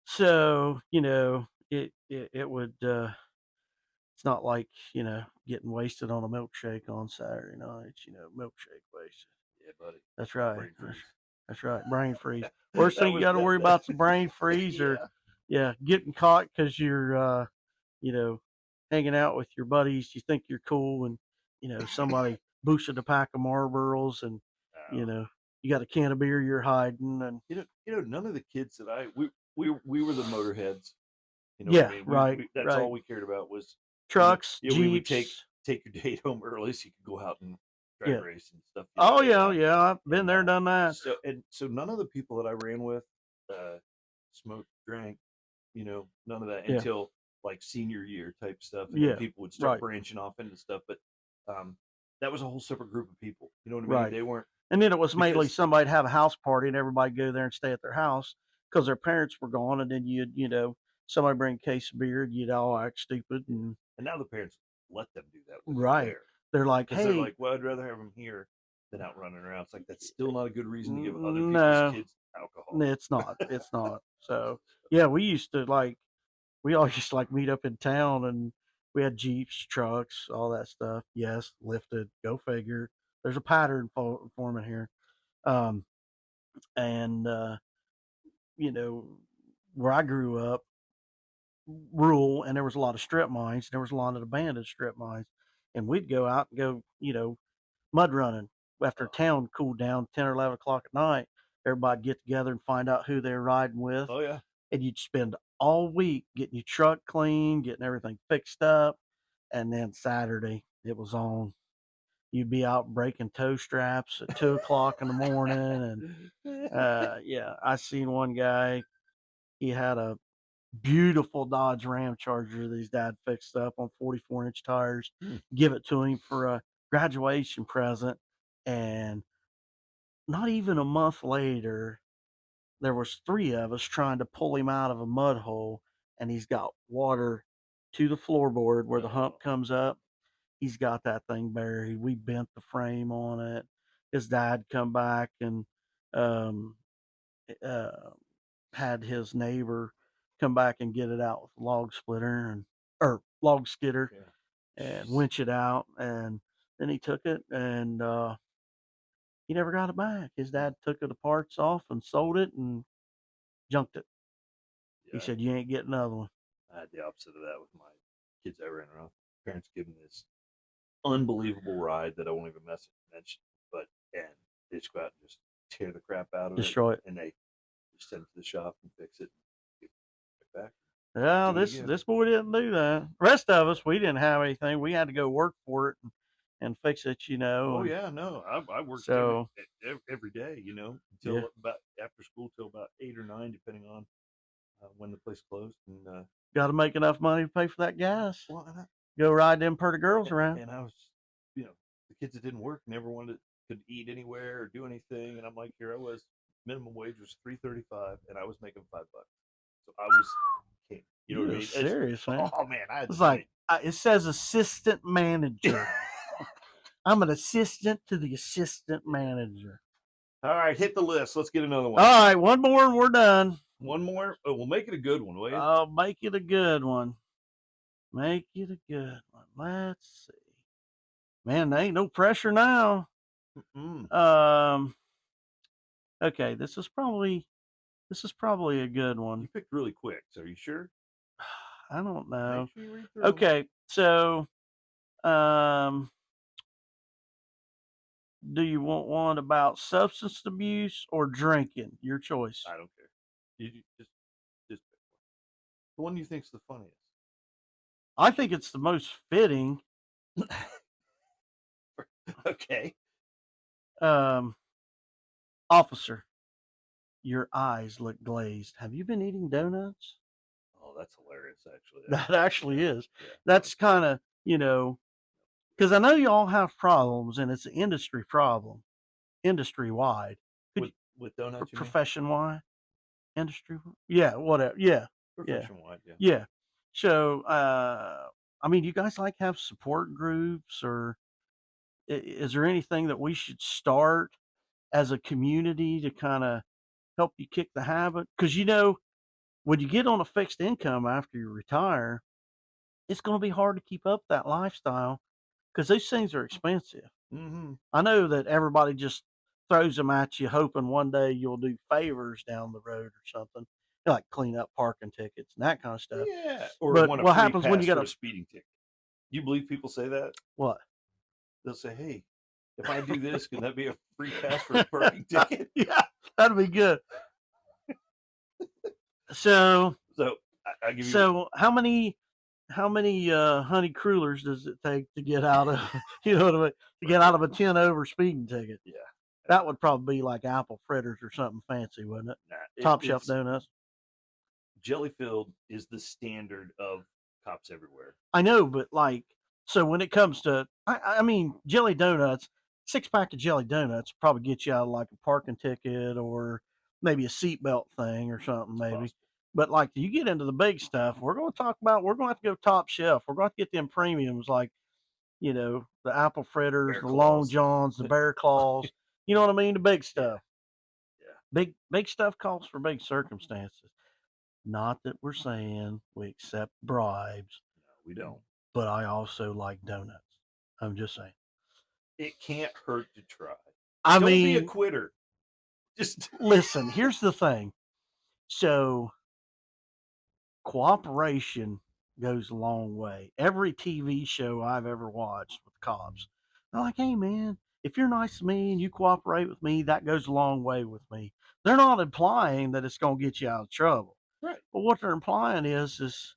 Speaker 1: So, you know, it would it's not like, you know, getting wasted on a milkshake on Saturday nights, you know, milkshake wasted.
Speaker 2: Yeah, buddy.
Speaker 1: That's right.
Speaker 2: Brain freeze.
Speaker 1: That's right. Brain freeze. Worst thing you got to worry about is brain freeze or getting caught because you're you know, hanging out with your buddies. You think you're cool, and you know somebody boosted a pack of Marlboros, and you know you got a can of beer you're hiding, and
Speaker 2: you know none of the kids that we were the motorheads. You know,
Speaker 1: yeah,
Speaker 2: what I mean?
Speaker 1: right.
Speaker 2: That's all we cared about was
Speaker 1: trucks, Jeeps.
Speaker 2: We would take your date home early so you could go out and drag race and stuff.
Speaker 1: Oh yeah, I've been there, done that.
Speaker 2: So none of the people that I ran with smoked, drank, you know, none of that until like senior year type stuff. And then people would start branching off into stuff, but that was a whole separate group of people. You know what I mean?
Speaker 1: Right.
Speaker 2: They weren't.
Speaker 1: And then it was mainly somebody'd have a house party and everybody go there and stay at their house because their parents were gone, and then you know, somebody bring a case of beer, and you'd all act stupid. And
Speaker 2: now the parents let them do that.
Speaker 1: Right. They're like, hey.
Speaker 2: They're like, well, I'd rather have them here than out running around. It's like, that's still not a good reason to give other people's kids alcohol.
Speaker 1: It's not. It's not. So, yeah, we used to we all used to like meet up in town, and we had Jeeps, trucks, all that stuff. Yes, lifted. Go figure. There's a pattern forming here. And, you know, where I grew up, rural, and there was a lot of strip mines. There was a lot of abandoned strip mines. And we'd go out and go, you know, mud running after town cooled down 10 or 11 o'clock at night. Everybody'd get together and find out who they're riding with.
Speaker 2: Oh, yeah.
Speaker 1: And you'd spend all week getting your truck clean, getting everything fixed up, and then Saturday it was on. You'd be out breaking toe straps at 2 o'clock in the morning, and yeah, I seen one guy. He had a beautiful Dodge Ram Charger that his dad fixed up on 44-inch tires. Give it to him for a graduation present, and not even a month later, there was 3 of us trying to pull him out of a mud hole, and he's got water to the floorboard where the hump comes up. He's got that thing buried. We bent the frame on it. His dad come back and um, uh, had his neighbor come back and get it out with a log splitter or log skidder and winch it out. And then he took it and he never got it back. His dad took the parts off and sold it and junked it. He said, "You ain't getting another one."
Speaker 2: I had the opposite of that with my kids I ran around. Parents give them this unbelievable ride that I won't even mention, and they just go out and just tear the crap out of
Speaker 1: Destroy it.
Speaker 2: and they just send it to the shop and fix it and give it back.
Speaker 1: Yeah, this boy didn't do that. The rest of us, we didn't have anything. We had to go work for it and fix it, you know.
Speaker 2: Oh
Speaker 1: and
Speaker 2: yeah, no, I worked
Speaker 1: So
Speaker 2: every day, you know, until
Speaker 1: Yeah.
Speaker 2: about after school till about 8 or 9, depending on when the place closed. And
Speaker 1: got to make enough money to pay for that gas.
Speaker 2: well, and
Speaker 1: Go ride them pretty girls around.
Speaker 2: and I was, you know, the kids that didn't work never could eat anywhere or do anything, and I'm like, here I was, minimum wage was $3.35, and I was making $5. So I was king. You know what I mean?
Speaker 1: You're serious, man.
Speaker 2: Oh man, I had
Speaker 1: It's
Speaker 2: to
Speaker 1: like it says assistant manager. I'm an assistant to the assistant manager.
Speaker 2: All right, hit the list. Let's get another one.
Speaker 1: All right, one more and we're done.
Speaker 2: One more. Oh, we'll make it a good one, will you?
Speaker 1: I'll make it a good one. Make it a good one. Let's see. Man, there ain't no pressure now. Okay, this is probably a good one.
Speaker 2: You picked really quick, so are you sure?
Speaker 1: I don't know.
Speaker 2: Make sure you read through
Speaker 1: Okay, so do you want one about substance abuse or drinking? Your choice.
Speaker 2: I don't care. You just pick one. The one you think's the funniest.
Speaker 1: I think it's the most fitting.
Speaker 2: Okay.
Speaker 1: Officer, your eyes look glazed. Have you been eating donuts?
Speaker 2: Oh, that's hilarious, actually.
Speaker 1: That actually is.
Speaker 2: Yeah.
Speaker 1: That's kind of, you know, because I know you all have problems, and it's an industry problem, industry wide.
Speaker 2: With donuts, you mean?
Speaker 1: Profession wide, industry. Yeah, whatever. Yeah,
Speaker 2: Profession wide, yeah.
Speaker 1: yeah. So, I mean, do you guys like have support groups, or is there anything that we should start as a community to kind of help you kick the habit? Because, you know, when you get on a fixed income after you retire, it's going to be hard to keep up that lifestyle because those things are expensive.
Speaker 2: Mm-hmm.
Speaker 1: I know that everybody just throws them at you, hoping one day you'll do favors down the road or something, like clean up parking tickets and that kind of stuff.
Speaker 2: Yeah. Or
Speaker 1: But
Speaker 2: want a
Speaker 1: what
Speaker 2: free
Speaker 1: happens when you
Speaker 2: pass
Speaker 1: got
Speaker 2: for a speeding ticket? You believe people say that?
Speaker 1: What?
Speaker 2: They'll say, "Hey, if I do this, can that be a free pass for a parking ticket?"
Speaker 1: Yeah, that'd be good. So
Speaker 2: I give you.
Speaker 1: So how many honey crullers does it take to get out of you know what I mean? To get out of a 10 over speeding ticket?
Speaker 2: Yeah.
Speaker 1: That would probably be like apple fritters or something fancy, wouldn't it?
Speaker 2: Nah,
Speaker 1: Top shelf donuts.
Speaker 2: Jelly filled is the standard of cops everywhere.
Speaker 1: I know, but like, so when it comes to, I mean, jelly donuts, 6-pack of jelly donuts probably get you out of like a parking ticket or maybe a seatbelt thing or something, maybe.
Speaker 2: Possible.
Speaker 1: But like, you get into the big stuff, we're going to have to go top shelf. We're going to get them premiums like, you know, the apple fritters,
Speaker 2: Bear
Speaker 1: the
Speaker 2: claws.
Speaker 1: Long Johns, the bear claws. You know what I mean? The big stuff.
Speaker 2: Yeah.
Speaker 1: Big stuff calls for big circumstances. Not that we're saying we accept bribes.
Speaker 2: No, we don't.
Speaker 1: But I also like donuts. I'm just saying.
Speaker 2: It can't hurt to try.
Speaker 1: I
Speaker 2: Don't
Speaker 1: mean,
Speaker 2: be a quitter. Just
Speaker 1: listen, here's the thing. So, cooperation goes a long way. Every TV show I've ever watched with cops, they're like, "Hey, man, if you're nice to me and you cooperate with me, that goes a long way with me." They're not implying that it's going to get you out of trouble.
Speaker 2: right.
Speaker 1: But what they're implying is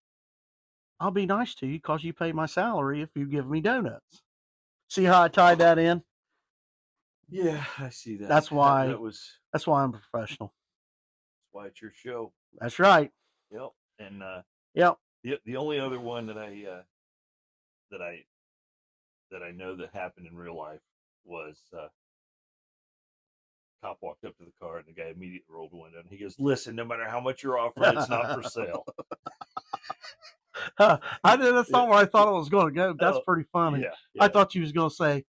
Speaker 1: I'll be nice to you because you pay my salary if you give me donuts. See how I tied that in?
Speaker 2: Yeah, I see that.
Speaker 1: That's why
Speaker 2: that was
Speaker 1: that's why I'm a professional.
Speaker 2: why it's your show.
Speaker 1: That's right.
Speaker 2: Yep. And
Speaker 1: Yep.
Speaker 2: the only other one that that I that I know that happened in real life was cop walked up to the car and the guy immediately rolled the window and he goes, "Listen, no matter how much you're offering, it's not for sale."
Speaker 1: I did. That's not where I thought it was going to go. That's
Speaker 2: Oh,
Speaker 1: pretty funny.
Speaker 2: Yeah,
Speaker 1: I thought you was going to say,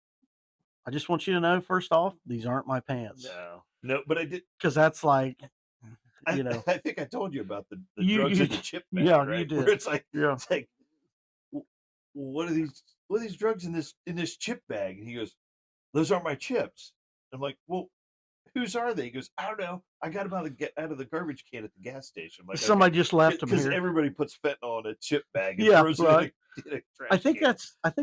Speaker 1: I just want you to know, first off, these aren't my pants.
Speaker 2: no, but I did.
Speaker 1: Because that's like,
Speaker 2: I,
Speaker 1: you know.
Speaker 2: I think I told you about the
Speaker 1: You-
Speaker 2: drugs
Speaker 1: you-
Speaker 2: in the chip bag,
Speaker 1: yeah,
Speaker 2: right?
Speaker 1: you did.
Speaker 2: Where it's like,
Speaker 1: Yeah.
Speaker 2: What are these drugs in this chip bag? And he goes, "Those aren't my chips." I'm like, "Well, whose are they?" He goes, "I don't know. I got them out of the garbage can at the gas station." I'm like,
Speaker 1: Somebody just left them
Speaker 2: because
Speaker 1: here.
Speaker 2: everybody puts fentanyl in a chip bag and
Speaker 1: Yeah,
Speaker 2: throws
Speaker 1: right.
Speaker 2: it in a trash
Speaker 1: I think
Speaker 2: can.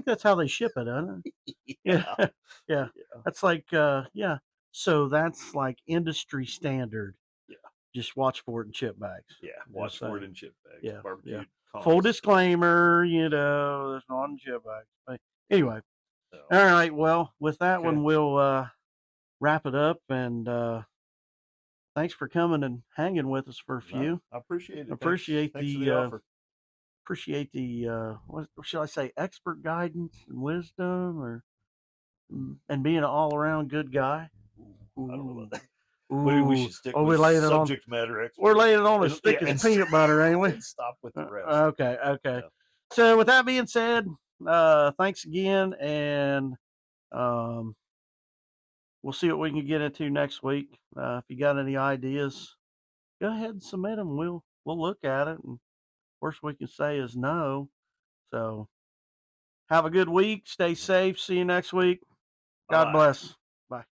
Speaker 1: that's how they ship it, isn't it?
Speaker 2: Yeah.
Speaker 1: Yeah. That's like, yeah. So that's like industry standard.
Speaker 2: Yeah.
Speaker 1: Just watch for it in chip bags.
Speaker 2: Yeah, watch for it in chip bags.
Speaker 1: Yeah,
Speaker 2: Barbecue.
Speaker 1: yeah. Full disclaimer, there's not in chip bags. But anyway,
Speaker 2: So,
Speaker 1: all right. Well, with that
Speaker 2: Okay.
Speaker 1: one, we'll wrap it up. And thanks for coming and hanging with us for a few.
Speaker 2: I appreciate it.
Speaker 1: Appreciate
Speaker 2: Thanks for
Speaker 1: the
Speaker 2: the offer.
Speaker 1: Appreciate the what should I say, expert guidance and wisdom, or and being an all around good guy.
Speaker 2: I don't know about that.
Speaker 1: Ooh.
Speaker 2: Maybe we should stick with
Speaker 1: we're laying it on.
Speaker 2: subject matter expert.
Speaker 1: We're laying it on as
Speaker 2: And-
Speaker 1: thick
Speaker 2: yeah,
Speaker 1: as
Speaker 2: and-
Speaker 1: peanut butter, ain't we?
Speaker 2: and stop with the rest.
Speaker 1: Okay.
Speaker 2: Yeah.
Speaker 1: So with that being said, thanks again, and we'll see what we can get into next week. If you got any ideas, go ahead and submit them. We'll look at it, and worst we can say is no. So have a good week. Stay safe. See you next week. God
Speaker 2: Bye-bye.
Speaker 1: bless.